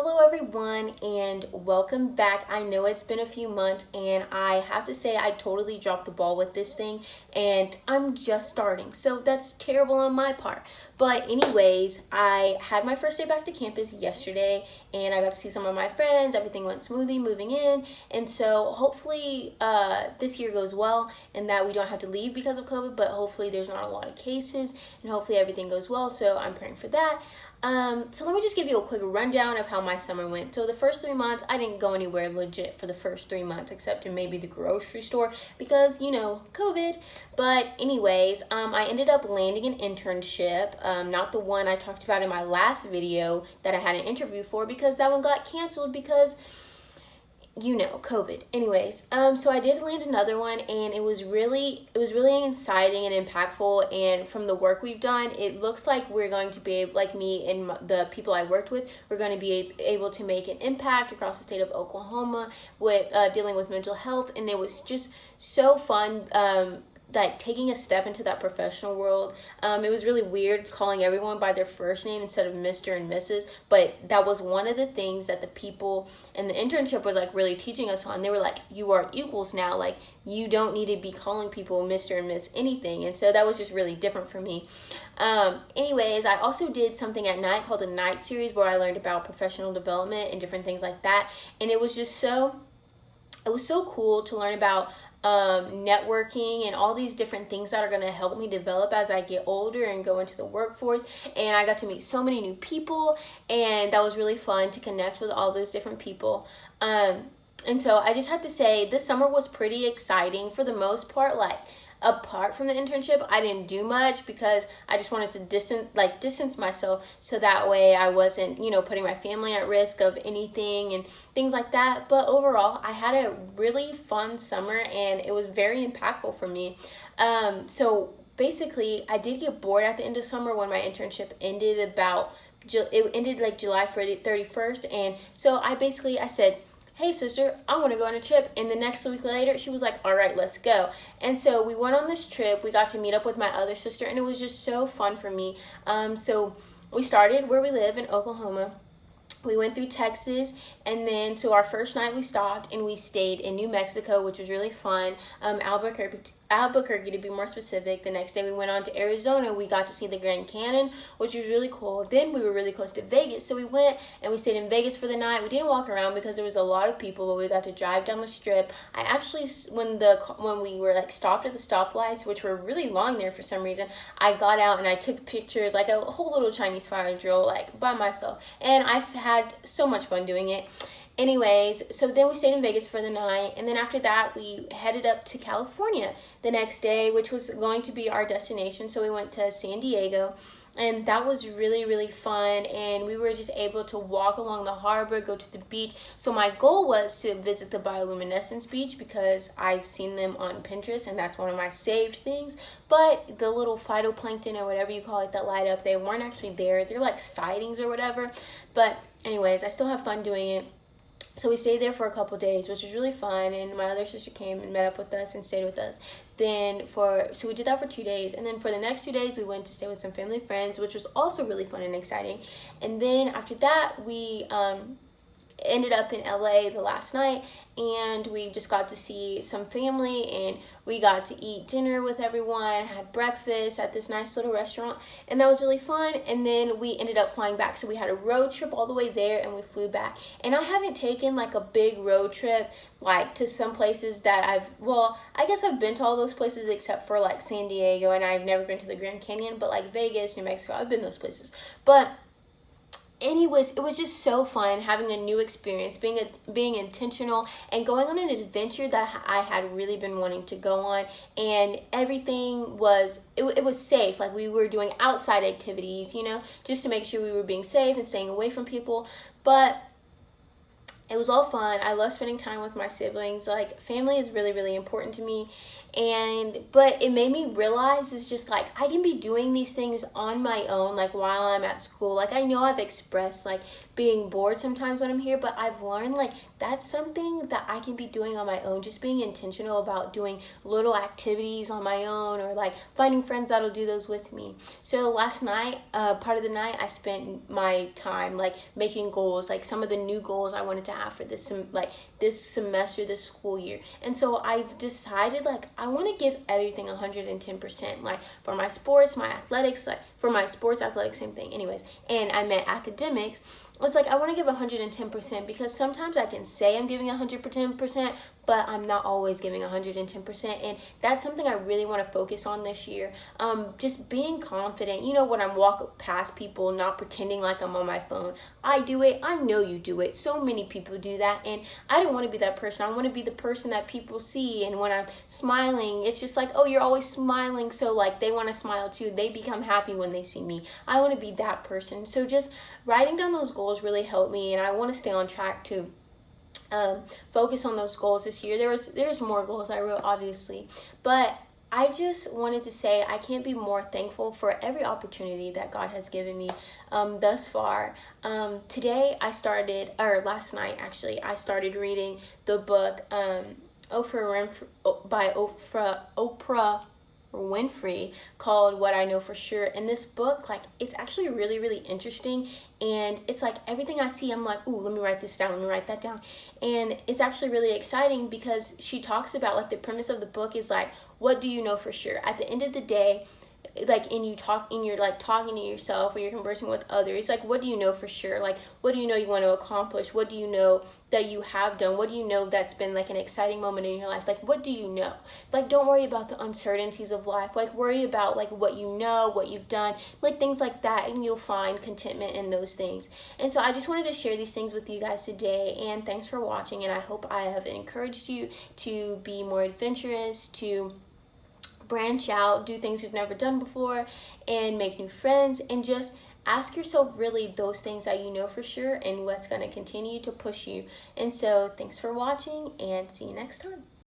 Hello everyone and welcome back. I know it's been a few months and I have to say I totally dropped the ball with this thing and I'm just starting. So that's terrible on my part. But anyways, I had my first day back to campus yesterday and I got to see some of my friends. Everything went smoothly moving in, and so hopefully this year goes well and that we don't have to leave because of COVID, but hopefully there's not a lot of cases and hopefully everything goes well. So I'm praying for that. So let me just give you a quick rundown of how my summer went. So the first 3 months, I didn't go anywhere legit for the first 3 months, except to maybe the grocery store because, COVID. But anyways, I ended up landing an internship, not the one I talked about in my last video that I had an interview for because that one got canceled because COVID. Anyways, so I did land another one and it was really exciting and impactful, and from the work we've done, it looks like we're going to be able, like me and the people I worked with, we're going to be able to make an impact across the state of Oklahoma with dealing with mental health, and it was just so fun. Like taking a step into that professional world. It was really weird calling everyone by their first name instead of Mr. and Mrs. But that was one of the things that the people in the internship was like really teaching us on. They were like, you are equals now. Like you don't need to be calling people Mr. and Miss anything. And so that was just really different for me. Anyways, I also did something at night called the Night Series where I learned about professional development and different things like that. And it was so cool to learn about networking and all these different things that are going to help me develop as I get older and go into the workforce. And I got to meet so many new people, and that was really fun to connect with all those different people. And so I just have to say this summer was pretty exciting for the most part. Like apart from the internship, I didn't do much because I just wanted to distance myself so that way I wasn't, putting my family at risk of anything and things like that. But overall, I had a really fun summer and it was very impactful for me. So basically, I did get bored at the end of summer when my internship ended. It ended like July 31st, and so I said, hey sister, I want to go on a trip. And the next week later, she was like, all right, let's go. And so we went on this trip. We got to meet up with my other sister, and it was just so fun for me. So we started where we live in Oklahoma. We went through Texas, and then to our first night we stopped and we stayed in New Mexico, which was really fun. Albuquerque to be more specific. The next day we went on to Arizona. We got to see the Grand Canyon, which was really cool. Then we were really close to Vegas, so we went and we stayed in Vegas for the night. We didn't walk around because there was a lot of people, but we got to drive down the strip. I actually, when we were like stopped at the stoplights, which were really long there for some reason, I got out and I took pictures, like a whole little Chinese fire drill, like by myself, and I had so much fun doing it. Anyways, so then we stayed in Vegas for the night, and then after that we headed up to California the next day, which was going to be our destination. So we went to San Diego, and that was really, really fun, and we were just able to walk along the harbor, go to the beach. So my goal was to visit the bioluminescence beach because I've seen them on Pinterest, and that's one of my saved things. But the little phytoplankton or whatever you call it that light up, they weren't actually there. They're like sightings or whatever. But anyways, I still have fun doing it. So we stayed there for a couple days, which was really fun, and my other sister came and met up with us and stayed with us. So we did that for 2 days, and then for the next 2 days we went to stay with some family friends, which was also really fun and exciting. And then after that we ended up in LA the last night, and we just got to see some family, and we got to eat dinner with everyone, had breakfast at this nice little restaurant, and that was really fun. And then we ended up flying back, so we had a road trip all the way there and we flew back. And I haven't taken like a big road trip like to some places that I guess I've been to all those places except for like San Diego, and I've never been to the Grand Canyon, but like Vegas, New Mexico, I've been those places. But anyways, it was just so fun having a new experience, being intentional and going on an adventure that I had really been wanting to go on. And everything was it was safe. Like we were doing outside activities, just to make sure we were being safe and staying away from people. But it was all fun. I love spending time with my siblings. Like family is really, really important to me. But it made me realize it's just like I can be doing these things on my own, like while I'm at school. Like I know I've expressed like being bored sometimes when I'm here, but I've learned like that's something that I can be doing on my own, just being intentional about doing little activities on my own, or like finding friends that'll do those with me. So last night, part of the night, I spent my time like making goals, like some of the new goals I wanted to have for this semester, this school year. And so I've decided like I want to give everything 110%, like for my sports, my athletics, like for my sports, athletics, same thing anyways, and I meant academics. It's like I want to give 110% because sometimes I can say I'm giving 110%, but I'm not always giving 110%. And that's something I really want to focus on this year. Just being confident, when I'm walking past people, not pretending like I'm on my phone. I do it. I know you do it. So many people do that. And I don't want to be that person. I want to be the person that people see. And when I'm smiling, it's just like, oh, you're always smiling. So like they want to smile too. They become happy when they see me. I want to be that person. So just writing down those goals really helped me. And I want to stay on track to focus on those goals this year. There's more goals I wrote, obviously, but I just wanted to say I can't be more thankful for every opportunity that God has given me thus far. Last night actually, I started reading the book by Oprah Winfrey, called What I Know for Sure. And this book, like, it's actually really, really interesting. And it's like everything I see, I'm like, ooh, let me write this down, let me write that down. And it's actually really exciting because she talks about, like, the premise of the book is like, what do you know for sure? At the end of the day, like, you're like talking to yourself or you're conversing with others, like, what do you know for sure? Like, what do you know you want to accomplish? What do you know that you have done? What do you know that's been like an exciting moment in your life? Like, what do you know? Like, don't worry about the uncertainties of life. Like, worry about like what you know, what you've done, like things like that, and you'll find contentment in those things. And so I just wanted to share these things with you guys today, and thanks for watching. And I hope I have encouraged you to be more adventurous, to branch out, do things you've never done before, and make new friends, and just ask yourself really those things that you know for sure and what's going to continue to push you. And so thanks for watching, and see you next time.